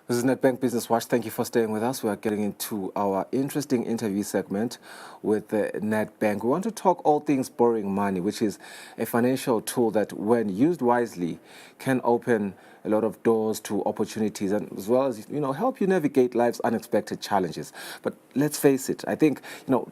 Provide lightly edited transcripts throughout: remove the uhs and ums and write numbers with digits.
This is Nedbank Business Watch. Thank you for staying with us. We are getting into our interesting interview segment with Nedbank. We want to talk all things borrowing money, which is a financial tool that, when used wisely, can open a lot of doors to opportunities and as well as, help you navigate life's unexpected challenges. But let's face it, I think,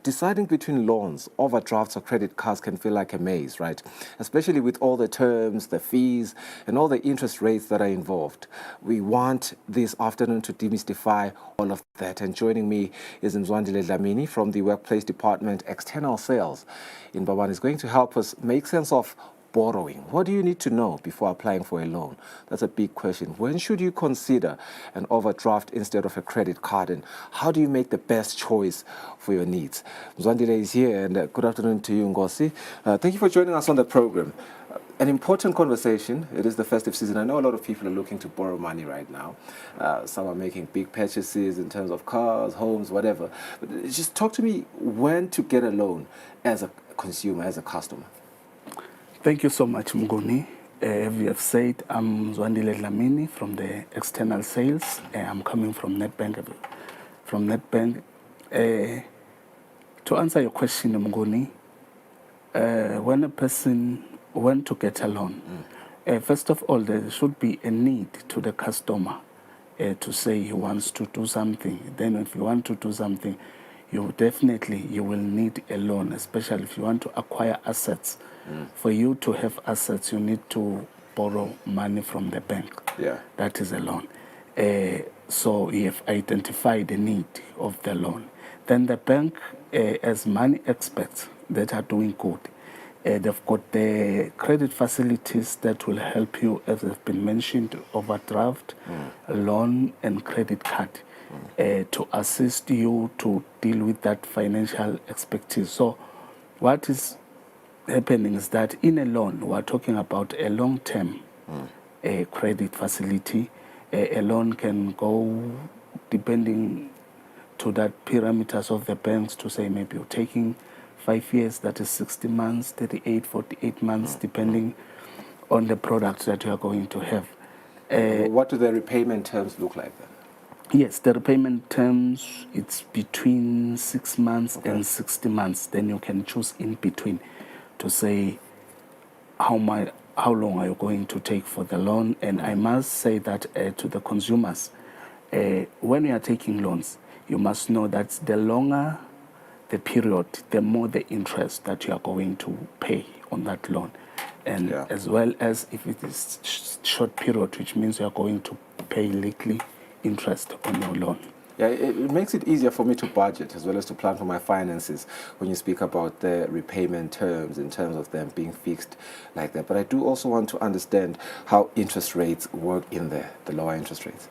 deciding between loans, overdrafts or credit cards can feel like a maze, right? Especially with all the terms, the fees and all the interest rates that are involved. We want this afternoon to demystify all of that. And joining me is Eswatini from the Workplace Department, External Sales in Babane. Is going to help us make sense of borrowing. What do you need to know before applying for a loan? That's a big question. When should you consider an overdraft instead of a credit card? And how do you make the best choice for your needs? Eswatini is here, and good afternoon to you, Ngosi. Thank you for joining us on the program. An important conversation. It is the festive season. I know a lot of people are looking to borrow money right now. Some are making big purchases in terms of cars, homes, whatever. But just talk to me when to get a loan as a consumer, as a customer. Thank you so much, Mnguni. As you have said, I'm Eswatini from the External Sales. I'm coming from Nedbank. To answer your question, Mnguni, when a person wants to get a loan, first of all, there should be a need to the customer to say he wants to do something. Then if you want to do something, you will need a loan, especially if you want to acquire assets. For you to have assets, you need to borrow money from the bank. Yeah. That is a loan. So you have identified the need of the loan. Then the bank, as money experts that are doing good, they've got the credit facilities that will help you, as have been mentioned, overdraft, loan and credit card, to assist you to deal with that financial expertise. So what is happening is that in a loan, we're talking about a long-term credit facility. A loan can go depending to that parameters of the banks to say maybe you're taking 5 years, that is 60 months, 38, 48 months, depending on the products that you are going to have. What do the repayment terms look like then? Yes, the repayment terms, it's between 6 months and 60 months. Then you can choose in between to say how long are you going to take for the loan. And I must say that to the consumers, when you are taking loans, you must know that the longer the period, the more the interest that you are going to pay on that loan. And as well as if it is short period, which means you are going to pay little interest on your loan. Yeah, it makes it easier for me to budget as well as to plan for my finances when you speak about the repayment terms in terms of them being fixed like that. But I do also want to understand how interest rates work in there, the lower interest rates.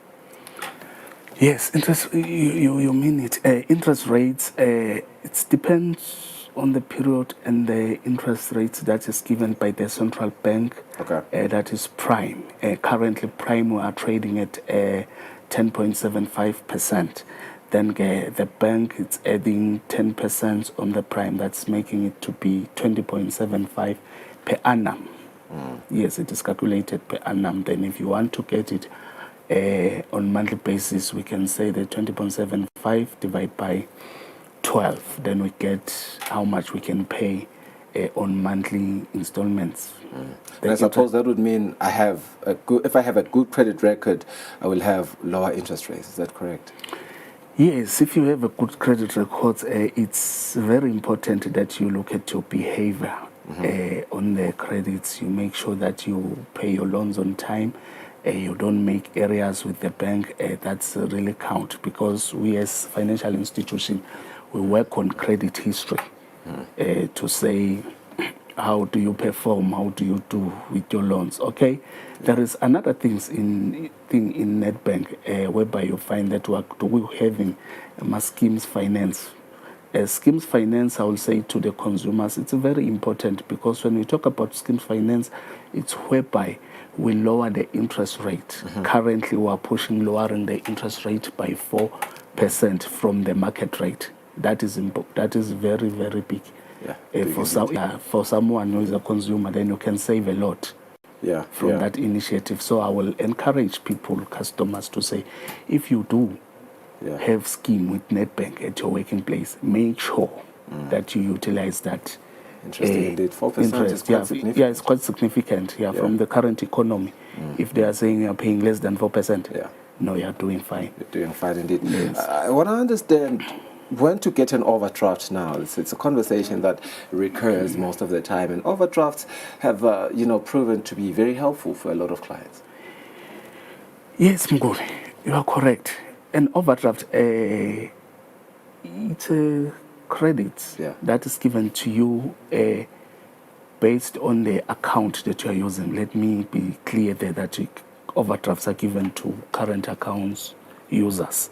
Yes, interest, you mean it. Interest rates, it depends on the period and the interest rates that is given by the central bank. Okay. That is prime. Currently, prime we are trading at 10.75%. Then the bank is adding 10% on the prime. That's making it to be 20.75 per annum. Yes, it is calculated per annum. Then if you want to get it on monthly basis, we can say that 20.75 divided by 12. Then we get how much we can pay on monthly installments. And I suppose that would mean if I have a good credit record, I will have lower interest rates. Is that correct? Yes, if you have a good credit record, it's very important that you look at your behavior on the credits. You make sure that you pay your loans on time. You don't make areas with the bank. That's really count, because we as financial institution, we work on credit history to say how do you perform, how do you do with your loans. Okay, there is another thing in Nedbank whereby you find that we're having schemes finance. Schemes finance, I will say to the consumers, it's very important, because when we talk about schemes finance, it's whereby we lower the interest rate. Currently, we are lowering the interest rate by 4% from the market rate. That is very, very big. For someone who is a consumer, then you can save a lot. from that initiative. So I will encourage people, customers, to say, if you do have scheme with Nedbank at your working place, make sure that you utilize that. Interesting indeed. 4% interest. is quite significant. Yeah, it's quite significant. From the current economy. If they are saying you're paying less than 4%, no, you're doing fine. You're doing fine indeed. Yes. I want to understand when to get an overdraft now. It's a conversation that recurs most of the time, and overdrafts have proven to be very helpful for a lot of clients. Yes, Mguri, you are correct. An overdraft, it's a credit that is given to you based on the account that you are using. Let me be clear there that overdrafts are given to current accounts users.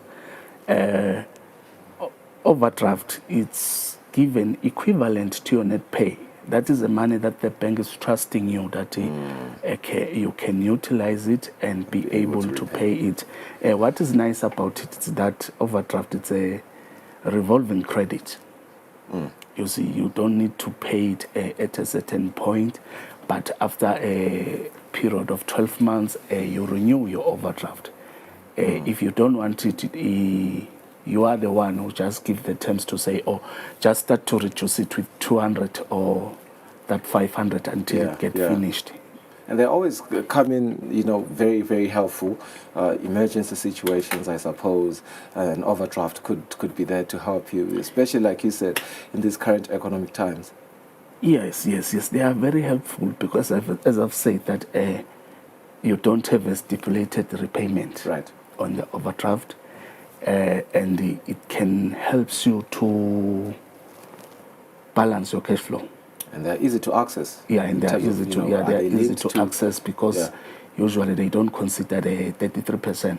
Overdraft, it's given equivalent to your net pay. That is the money that the bank is trusting you that you can utilize it and be able to pay it. What is nice about it is that overdraft, it's a revolving credit. You see, you don't need to pay it at a certain point, but after a period of 12 months, you renew your overdraft. If you don't want it, you are the one who just give the terms to say, oh, just start to reduce it with 200 or that 500 until it gets finished. And they always come in, very, very helpful. Emergency situations, I suppose, an overdraft could be there to help you, especially, like you said, in these current economic times. Yes. They are very helpful because, as I've said, that you don't have a stipulated repayment on the overdraft. And it can help you to balance your cash flow. And they're easy to access. And they're easy to access because usually they don't consider the 33%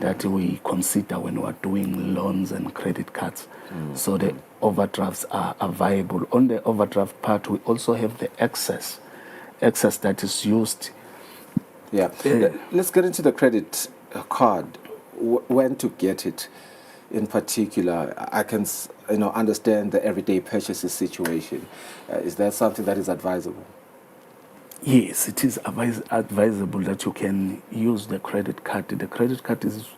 that we consider when we're doing loans and credit cards. So the overdrafts are viable. On the overdraft part, we also have the excess that is used. Let's get into the credit card. When to get it in particular. I can understand the everyday purchases situation. Is that something that is advisable? Yes, it is advisable that you can use the credit card. The credit card is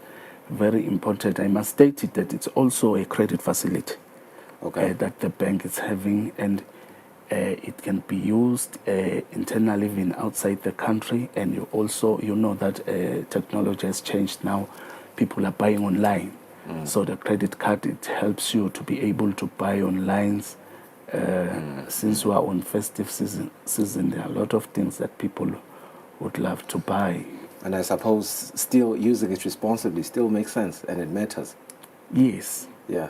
very important. I must state it that it's also a credit facility that the bank is having, and it can be used internally, even outside the country. And you also, that technology has changed now. People are buying online. So the credit card, it helps you to be able to buy online. Since we are on festive season, there are a lot of things that people would love to buy. And I suppose still using it responsibly still makes sense and it matters. Yes. Yeah.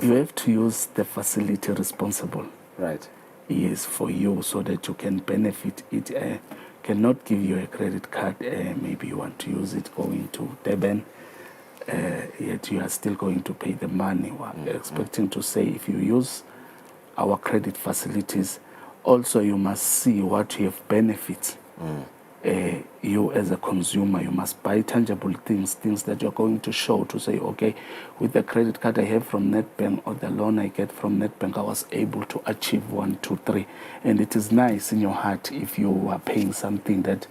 You have to use the facility responsible. Right. Yes, for you, so that you can benefit it. Cannot give you a credit card. Maybe you want to use it going to Durban. Yet you are still going to pay the money. We're expecting to say if you use our credit facilities, also you must see what you have benefits. You as a consumer, you must buy tangible things that you're going to show to say, okay, with the credit card I have from Nedbank or the loan I get from Nedbank, I was able to achieve 1, 2, 3. And it is nice in your heart if you are paying something that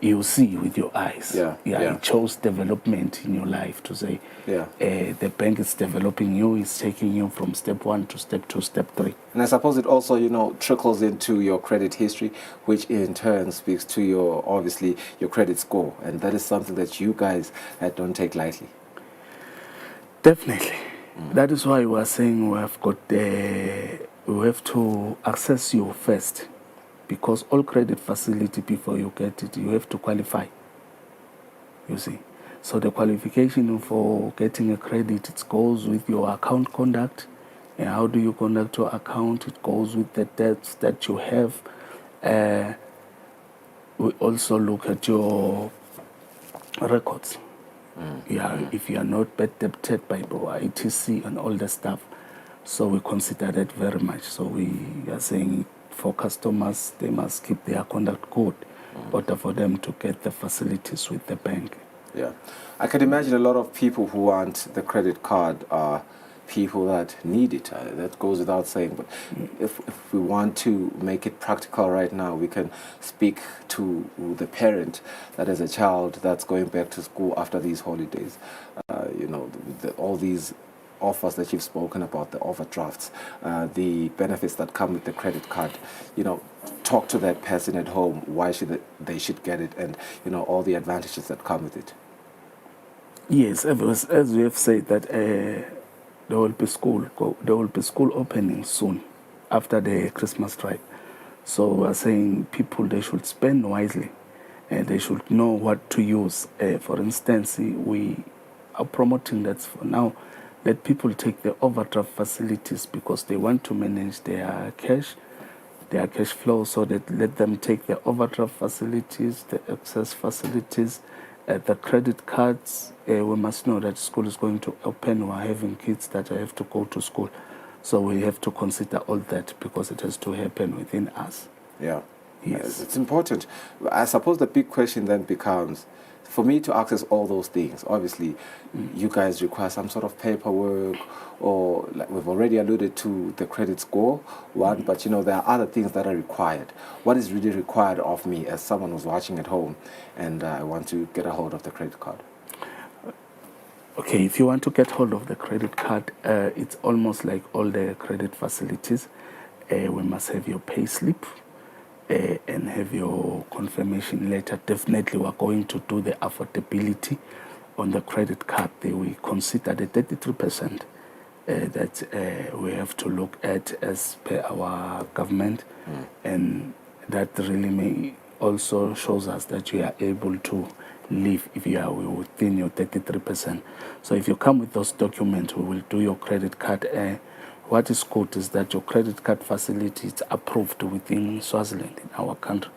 you see with your eyes. It shows development in your life to say the bank is developing you, is taking you from step 1 to step 2, step 3. And I suppose it also, trickles into your credit history, which in turn speaks to your credit score. And that is something that you guys don't take lightly. Definitely. That is why we are saying we have to access you first. Because all credit facility, before you get it, you have to qualify. You see. So the qualification for getting a credit, it goes with your account conduct. And how do you conduct your account? It goes with the debts that you have. We also look at your records. If you are not bad debted by ITC and all the stuff. So we consider that very much. So we are saying for customers, they must keep their conduct good in order for them to get the facilities with the bank. Yeah. I can imagine a lot of people who want the credit card are, people that need it. That goes without saying. But if we want to make it practical right now, we can speak to the parent that has a child that's going back to school after these holidays. All these offers that you've spoken about, the overdrafts, the benefits that come with the credit card, talk to that person at home why they should get it, and all the advantages that come with it. Yes, as we have said that there will be school opening soon after the Christmas strike. So we're saying people, they should spend wisely and they should know what to use. For instance, we are promoting that for now. Let people take the overdraft facilities because they want to manage their cash flow. So that let them take the overdraft facilities, the access facilities, the credit cards. We must know that school is going to open. We're having kids that have to go to school. So we have to consider all that because it has to happen within us. Yeah. Yes. It's important. I suppose the big question then becomes, for me to access all those things, obviously, you guys require some sort of paperwork, or like we've already alluded to the credit score one, but there are other things that are required. What is really required of me as someone who's watching at home and I want to get a hold of the credit card? Okay, if you want to get hold of the credit card, it's almost like all the credit facilities. We must have your pay slip and have your confirmation letter. Definitely, we're going to do the affordability on the credit card. We consider the 33% that we have to look at as per our government, and that really may also shows us that you are able to live if you are within your 33%. So if you come with those documents, we will do your credit card. What is good is that your credit card facility is approved within Swaziland, in our country.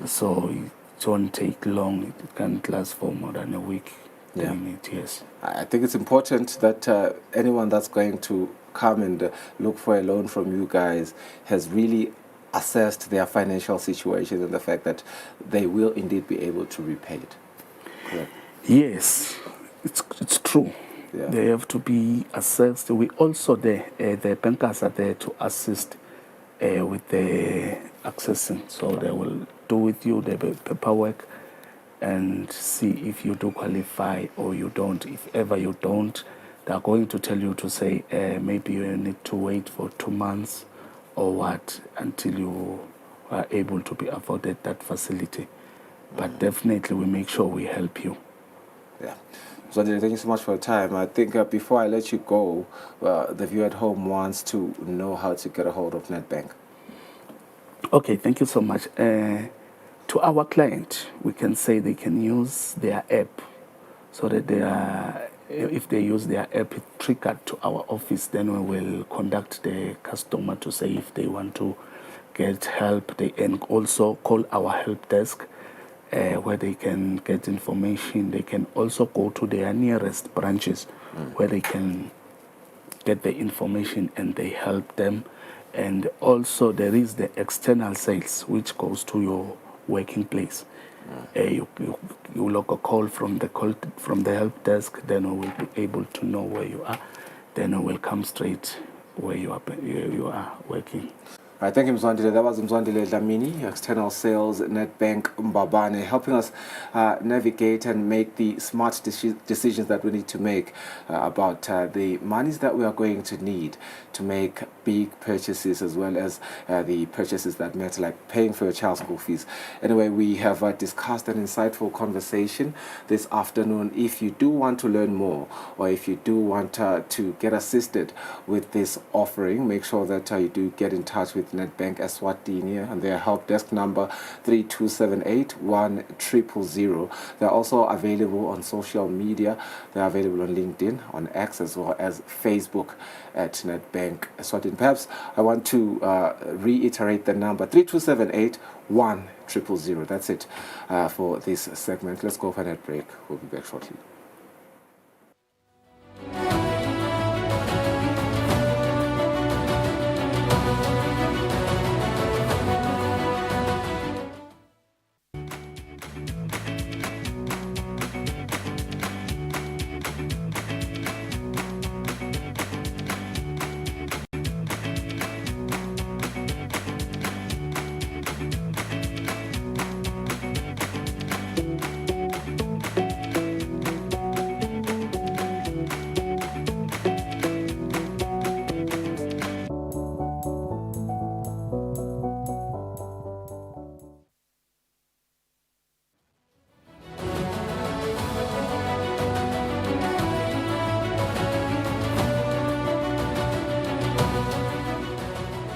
So it won't take long. It can't last for more than a week. Yeah. Yes. I think it's important that anyone that's going to come and look for a loan from you guys has really assessed their financial situation and the fact that they will indeed be able to repay it. Correct? Yes, it's true. Yeah. They have to be assessed. We also the bankers are there to assist with the accessing. So they will do with you the paperwork and see if you do qualify or you don't. If ever you don't, they are going to tell you to say maybe you need to wait for 2 months or what until you are able to be afforded that facility. But definitely we make sure we help you. Yeah. So thank you so much for your time. I think before I let you go, the viewer at home wants to know how to get a hold of Nedbank. Okay, thank you so much. To our client, we can say they can use their app so that if they use their app, it triggered to our office, then we will contact the customer to say if they want to get help. They can also call our help desk where they can get information. They can also go to their nearest branches where they can get the information and they help them. And also there is the external sales which goes to your working place. You log a call from the help desk, then we will be able to know where you are. Then we will come straight where you are working. All right, thank you, Mzwandile. That was Mzwandile Dlamini, External Sales, Nedbank Mbabane, helping us navigate and make the smart decisions that we need to make about the monies that we are going to need to make big purchases, as well as the purchases that matter, like paying for your child's school fees. Anyway, we have discussed an insightful conversation this afternoon. If you do want to learn more, or if you do want to get assisted with this offering, make sure that you do get in touch with Nedbank Eswatini and their help desk number 3278-1000. They're also available on social media. They're available on LinkedIn, on X, as well as Facebook at Nedbank Eswatini. Perhaps I want to reiterate the number 3278-1000. That's it for this segment. Let's go for a net break. We'll be back shortly.